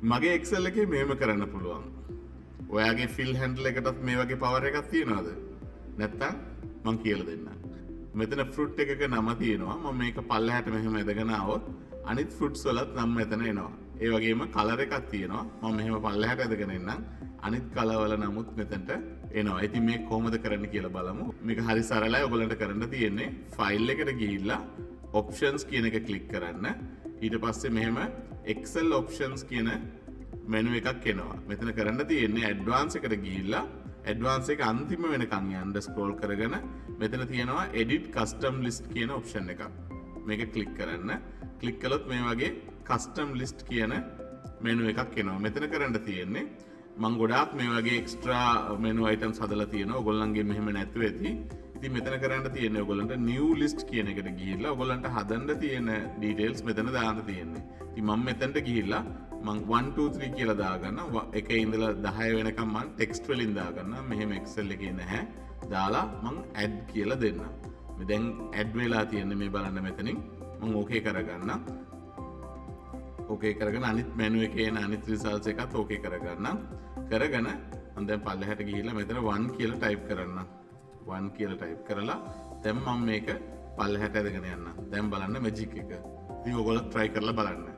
මගේ එක්සෙල් එකේ මේම කරන්න පුළුවන්. ඔයාගේ ෆිල් හැන්ඩල් එකටත් මේ වගේ පවර් එකක් තියෙනවද? නැත්තම් මං කියලා දෙන්නම්. මෙතන ෆෘට් එකක නම තියෙනවා. මම මේක පල්ලෙහාට මෙහෙම ඇදගෙන ආවොත් අනිත් ෆෘට්ස් වලත් නම් මෙතන එනවා. ඒ වගේම කලර් එකක් තියෙනවා. මම මෙහෙම පල්ලෙහාට ඇදගෙන එන්නම්. අනිත් කලර් වල නමුත් මෙතනට එනවා. ඉතින් මේක කොහොමද කරන්න කියලා බලමු. මේක හරි සරලයි. ඔයගලන්ට කරන්න තියෙන්නේ ෆයිල් එකට ගිහිල්ලා options කියන එක ක්ලික් කරන්න. ඊට පස්සේ මෙහෙම Excel options කියන මෙනු එකක් එනවා. මෙතන කරන්න තියෙන්නේ advance එකට ගිහිල්ලා advance එක අන්තිම වෙනකන් යන්න ස්ක්‍රෝල් කරගෙන මෙතන තියෙනවා edit custom list කියන option එකක්. මේක ක්ලික් කරන්න. ක්ලික් කළොත් මේ වගේ custom list කියන මෙනු එකක් එනවා. මෙතන කරන්න තියෙන්නේ මම ගොඩාක් මේ වගේ එක්ස්ට්‍රා මෙනු අයිටම්ස් හදලා තියෙනවා. ඔයගොල්ලන්ගේ මෙහෙම නැතුව ඇති. ඉතින් මෙතන කරන්න තියෙන්නේ ඔයගොල්ලන්ට new list කියන එකට ගිහිල්ලා ඔයගොල්ලන්ට හදන්න තියෙන details මෙතන දාන්න තියෙන්නේ. ඉතින් මම මෙතනට ගිහිල්ලා මම 1 2 3 කියලා දාගන්න. එකේ ඉඳලා 10 වෙනකම් මම ටෙක්ස්ට් වලින් දාගන්න. මෙහෙම Excel එකේ නැහැ. දාලා මම add කියලා දෙන්න. මේ දැන් add වෙලා තියෙන්නේ මේ බලන්න මෙතනින්. මම okay කරගන්න. okay කරගෙන අනිත් menu එකේ එන අනිත් results එකත් okay කරගන්න. කරගෙන මම දැන් පල්ලෙහාට ගිහිල්ලා මෙතන 1 කියලා type කරන්න. 1 කියලා type කරලා දැන් මම මේක පල්ලෙහාට අරගෙන යන්න. දැන් බලන්න magic එක. ඉතින් ඔයගොල්ලෝ try කරලා බලන්න.